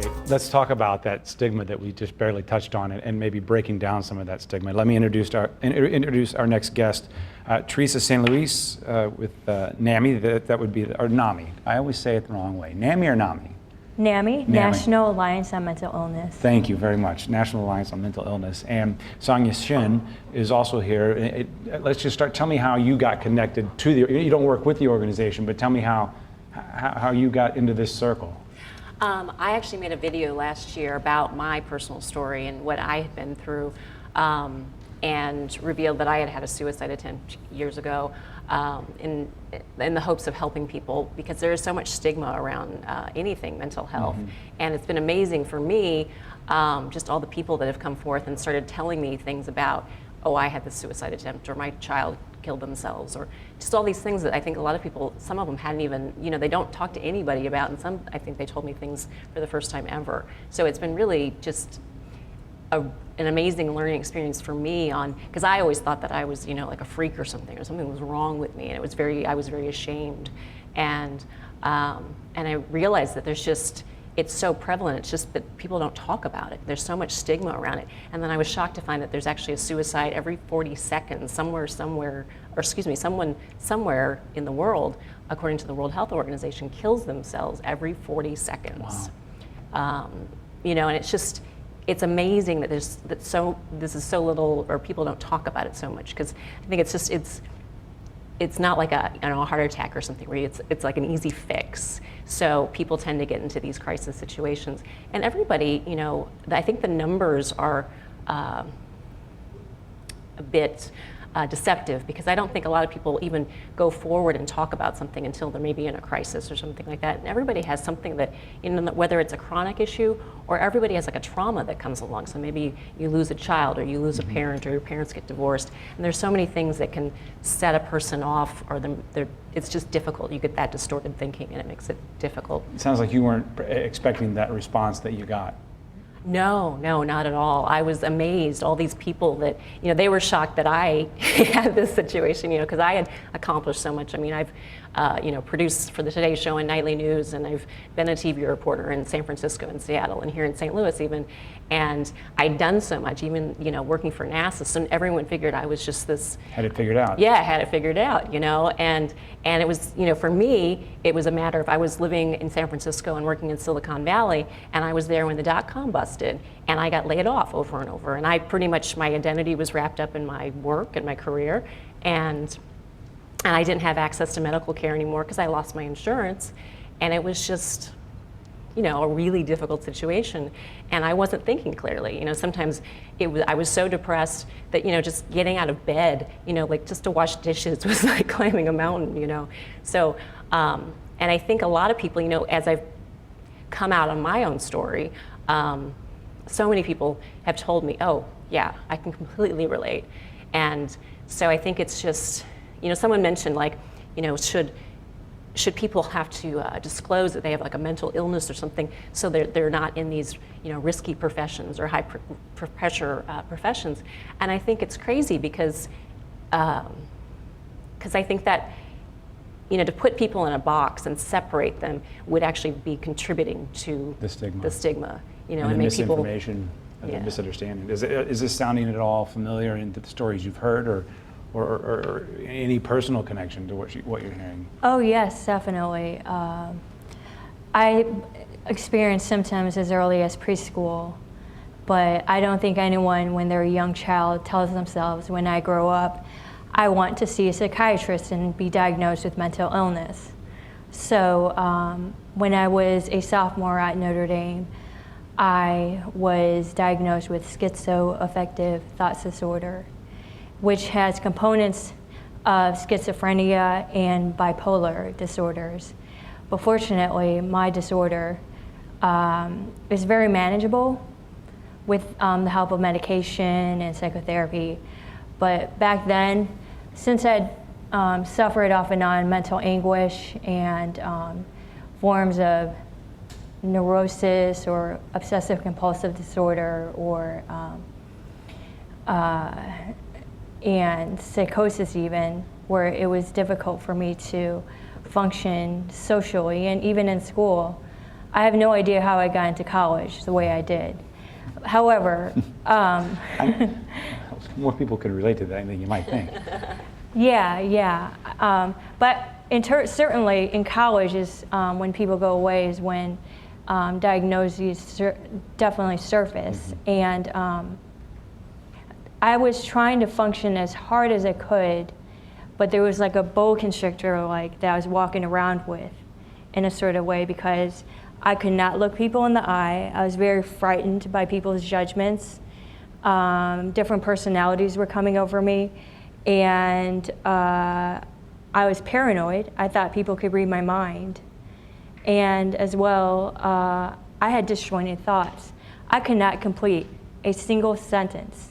Okay, let's talk about that stigma that we just barely touched on and maybe breaking down some of that stigma. Let me introduce our next guest, Teresa St. Louis with NAMI. That would be, or NAMI. I always say it the wrong way. NAMI or NAMI? NAMI, National Alliance on Mental Illness. Thank you very much, National Alliance on Mental Illness. And Sonia Shin is also here. Let's just start, tell me how you got connected to you don't work with the organization, but tell me how you got into this circle. I actually made a video last year about my personal story and what I had been through, and revealed that I had had a suicide attempt years ago, in the hopes of helping people, because there is so much stigma around anything mental health. Mm-hmm. And it's been amazing for me, just all the people that have come forth and started telling me things about, oh, I had this suicide attempt, or my child killed themselves, or just all these things that I think a lot of people, some of them hadn't even, they don't talk to anybody about, and some, I think they told me things for the first time ever. So it's been really just an amazing learning experience for me, because I always thought that I was, like a freak or something was wrong with me, and I was very ashamed. And I realized that it's so prevalent, it's just that people don't talk about it. There's so much stigma around it. And then I was shocked to find that there's actually a suicide every 40 seconds, someone somewhere in the world, according to the World Health Organization, kills themselves every 40 seconds. Wow. And it's amazing that this is so little, or people don't talk about it so much, because I think it's not like a heart attack or something where it's like an easy fix. So people tend to get into these crisis situations, and everybody, I think the numbers are a bit deceptive, because I don't think a lot of people even go forward and talk about something until they're maybe in a crisis or something like that. And everybody has something that, whether it's a chronic issue, or everybody has like a trauma that comes along. So maybe you lose a child, or you lose a parent, or your parents get divorced. And there's so many things that can set a person off, or it's just difficult. You get that distorted thinking, and it makes it difficult. It sounds like you weren't expecting that response that you got. No, not at all. I was amazed. All these people that, they were shocked that I had this situation, because I had accomplished so much. I mean, I've, produced for the Today Show and Nightly News, and I've been a TV reporter in San Francisco and Seattle, and here in St. Louis even. And I'd done so much, even, working for NASA, so everyone figured I was just this. Had it figured out. Yeah, I had it figured out, and it was, for me, it was a matter of, I was living in San Francisco and working in Silicon Valley, and I was there when the dot-com busted, and I got laid off over and over. And I pretty much, my identity was wrapped up in my work and my career, and I didn't have access to medical care anymore because I lost my insurance, and it was just, a really difficult situation, and I wasn't thinking clearly. Sometimes I was so depressed that, just getting out of bed, like just to wash dishes was like climbing a mountain, So, and I think a lot of people, as I've come out on my own story, so many people have told me, oh, yeah, I can completely relate. And so I think it's just, someone mentioned, like, should people have to disclose that they have like a mental illness or something, so they're not in these risky professions or high pressure professions. And I think it's crazy, because I think that to put people in a box and separate them would actually be contributing to the stigma, and the make misinformation, the misunderstanding. Is this sounding at all familiar in the stories you've heard, or any personal connection to what you're hearing? Oh yes, definitely. I experienced symptoms as early as preschool, but I don't think anyone, when they're a young child, tells themselves, when I grow up, I want to see a psychiatrist and be diagnosed with mental illness. So when I was a sophomore at Notre Dame, I was diagnosed with schizoaffective thought disorder, which has components of schizophrenia and bipolar disorders. But fortunately, my disorder is very manageable with the help of medication and psychotherapy. But back then, since I'd suffered off and on mental anguish and forms of neurosis or obsessive compulsive disorder, or and psychosis even, where it was difficult for me to function socially and even in school. I have no idea how I got into college the way I did. However, More people could relate to that than you might think. yeah. But certainly in college is when people go away is when diagnoses definitely surface. And I was trying to function as hard as I could, but there was like a boa constrictor like that I was walking around with in a sort of way because I could not look people in the eye. I was very frightened by people's judgments. Different personalities were coming over me, and I was paranoid. I thought people could read my mind. And as well, I had disjointed thoughts. I could not complete a single sentence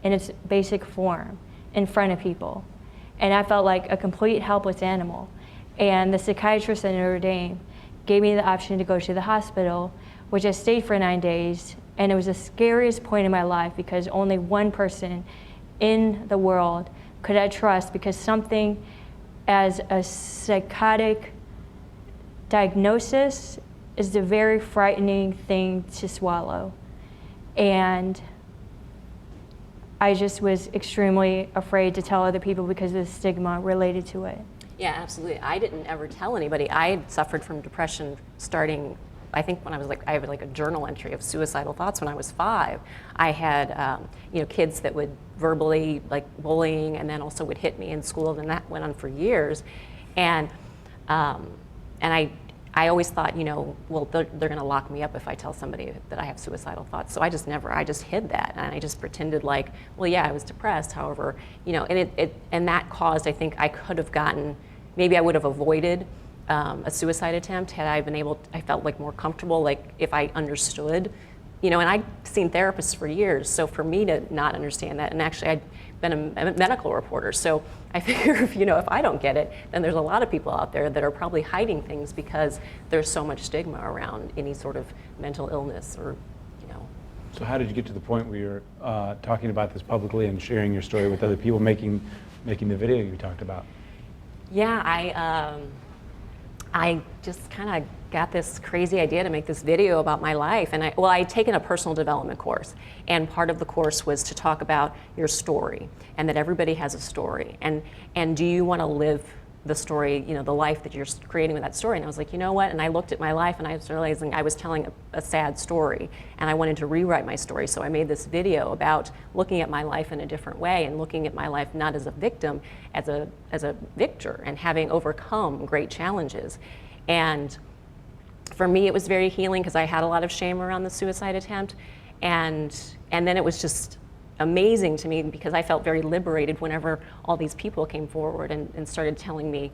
in its basic form in front of people. And I felt like a complete helpless animal. And the psychiatrist at Notre Dame gave me the option to go to the hospital, which I stayed for 9 days. And it was the scariest point in my life because only one person in the world could I trust, because something as a psychotic diagnosis is a very frightening thing to swallow. And I just was extremely afraid to tell other people because of the stigma related to it. Yeah, absolutely. I didn't ever tell anybody. I had suffered from depression starting, I think when I was like, I have like a journal entry of suicidal thoughts when I was 5. I had, kids that would verbally like bullying and then also would hit me in school, and that went on for years. And I always thought, well, they're going to lock me up if I tell somebody that I have suicidal thoughts. So I just hid that, and I just pretended like, well, yeah, I was depressed. However, and that caused, I think I could have gotten, maybe I would have avoided a suicide attempt had I been able, I felt like more comfortable, like if I understood, and I'd seen therapists for years. So for me to not understand that, and actually I'd been a medical reporter. So I figure if I don't get it, then there's a lot of people out there that are probably hiding things because there's so much stigma around any sort of mental illness or. So how did you get to the point where you're talking about this publicly and sharing your story with other people, making the video you talked about? Yeah, I just kind of got this crazy idea to make this video about my life. And I'd taken a personal development course, and part of the course was to talk about your story, and that everybody has a story. And do you want to live the story, the life that you're creating with that story? And I was like, you know what? And I looked at my life and I was realizing I was telling a sad story, and I wanted to rewrite my story. So I made this video about looking at my life in a different way and looking at my life not as a victim, as a victor, and having overcome great challenges. And for me, it was very healing because I had a lot of shame around the suicide attempt. And then it was just amazing to me because I felt very liberated whenever all these people came forward and started telling me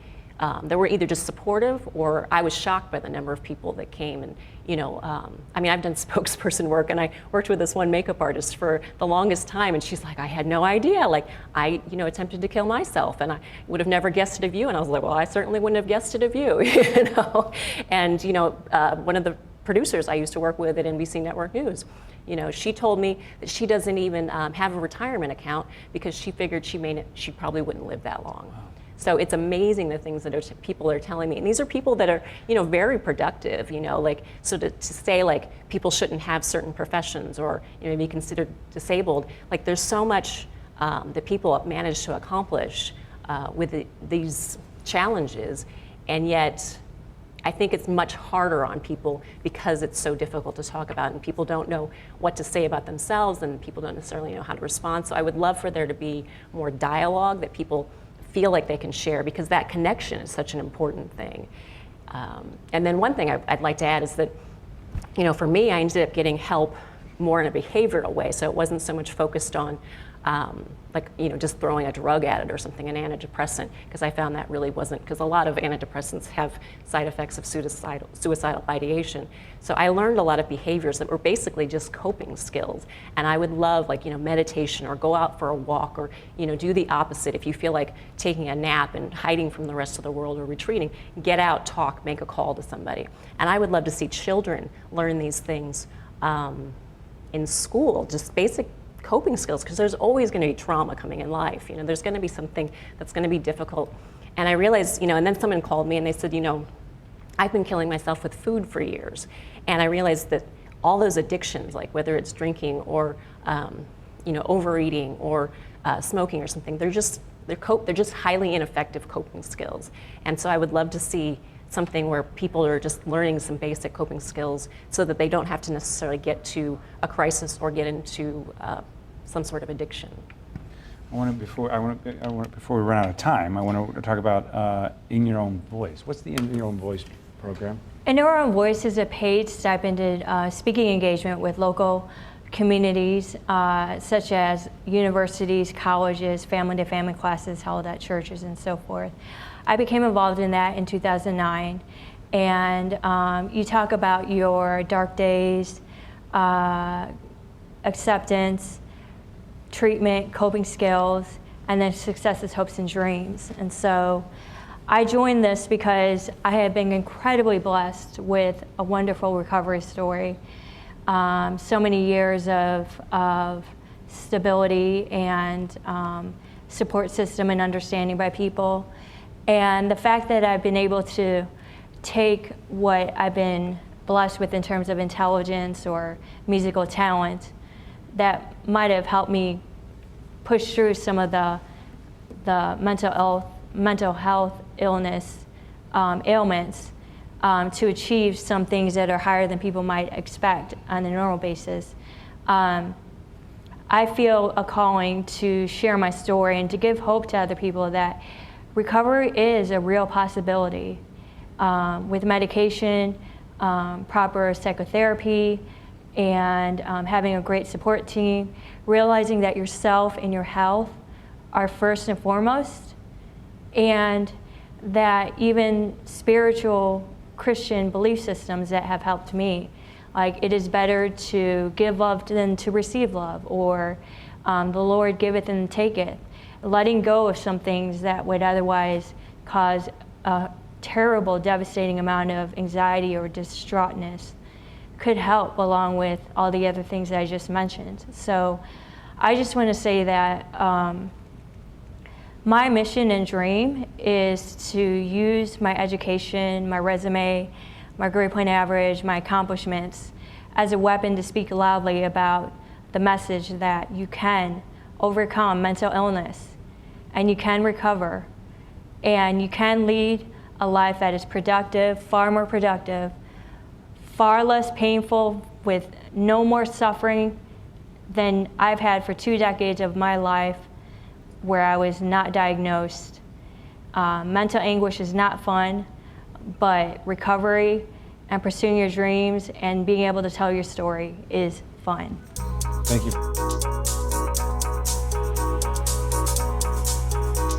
they were either just supportive, or I was shocked by the number of people that came. And I've done spokesperson work, and I worked with this one makeup artist for the longest time, and she's like, I had no idea. Like, I attempted to kill myself, and I would have never guessed it of you. And I was like, well, I certainly wouldn't have guessed it of you, And one of the producers I used to work with at NBC Network News, she told me that she doesn't even have a retirement account because she figured she probably wouldn't live that long. Wow. So it's amazing the things that people are telling me, and these are people that are, very productive. So to say like people shouldn't have certain professions or be considered disabled, like there's so much that people manage to accomplish with these challenges, and yet I think it's much harder on people because it's so difficult to talk about, and people don't know what to say about themselves, and people don't necessarily know how to respond. So I would love for there to be more dialogue, that people feel like they can share, because that connection is such an important thing. And then one thing I'd like to add is that, for me, I ended up getting help more in a behavioral way. So it wasn't so much focused on just throwing a drug at it or something, an antidepressant, because I found that really wasn't, because a lot of antidepressants have side effects of suicidal ideation. So I learned a lot of behaviors that were basically just coping skills. And I would love meditation, or go out for a walk, or do the opposite. If you feel like taking a nap and hiding from the rest of the world or retreating, get out, talk, make a call to somebody. And I would love to see children learn these things in school, just basic coping skills, because there's always going to be trauma coming in life. There's going to be something that's going to be difficult. And I realized, and then someone called me and they said, I've been killing myself with food for years. And I realized that all those addictions, like whether it's drinking or overeating or smoking or something, they're just highly ineffective coping skills. And so I would love to see something where people are just learning some basic coping skills so that they don't have to necessarily get to a crisis or get into some sort of addiction. Before we run out of time, I want to talk about In Your Own Voice. What's the In Your Own Voice program? In Your Own Voice is a paid stipended speaking engagement with local communities such as universities, colleges, family-to-family classes held at churches and so forth. I became involved in that in 2009, and you talk about your dark days, acceptance, treatment, coping skills, and then successes, hopes, and dreams. And so I joined this because I had been incredibly blessed with a wonderful recovery story. So many years of stability and support system and understanding by people. And the fact that I've been able to take what I've been blessed with in terms of intelligence or musical talent that might have helped me push through some of the mental health illness ailments to achieve some things that are higher than people might expect on a normal basis. I feel a calling to share my story and to give hope to other people that recovery is a real possibility with medication, proper psychotherapy, and having a great support team, realizing that yourself and your health are first and foremost, and that even spiritual Christian belief systems that have helped me, like it is better to give love than to receive love, or the Lord giveth and taketh. Letting go of some things that would otherwise cause a terrible, devastating amount of anxiety or distraughtness could help, along with all the other things that I just mentioned. So I just want to say that my mission and dream is to use my education, my resume, my grade point average, my accomplishments as a weapon to speak loudly about the message that you can overcome mental illness and you can recover and you can lead a life that is productive, far more productive, far less painful, with no more suffering than I've had for 2 decades of my life where I was not diagnosed. Mental anguish is not fun, but recovery and pursuing your dreams and being able to tell your story is fun. Thank you.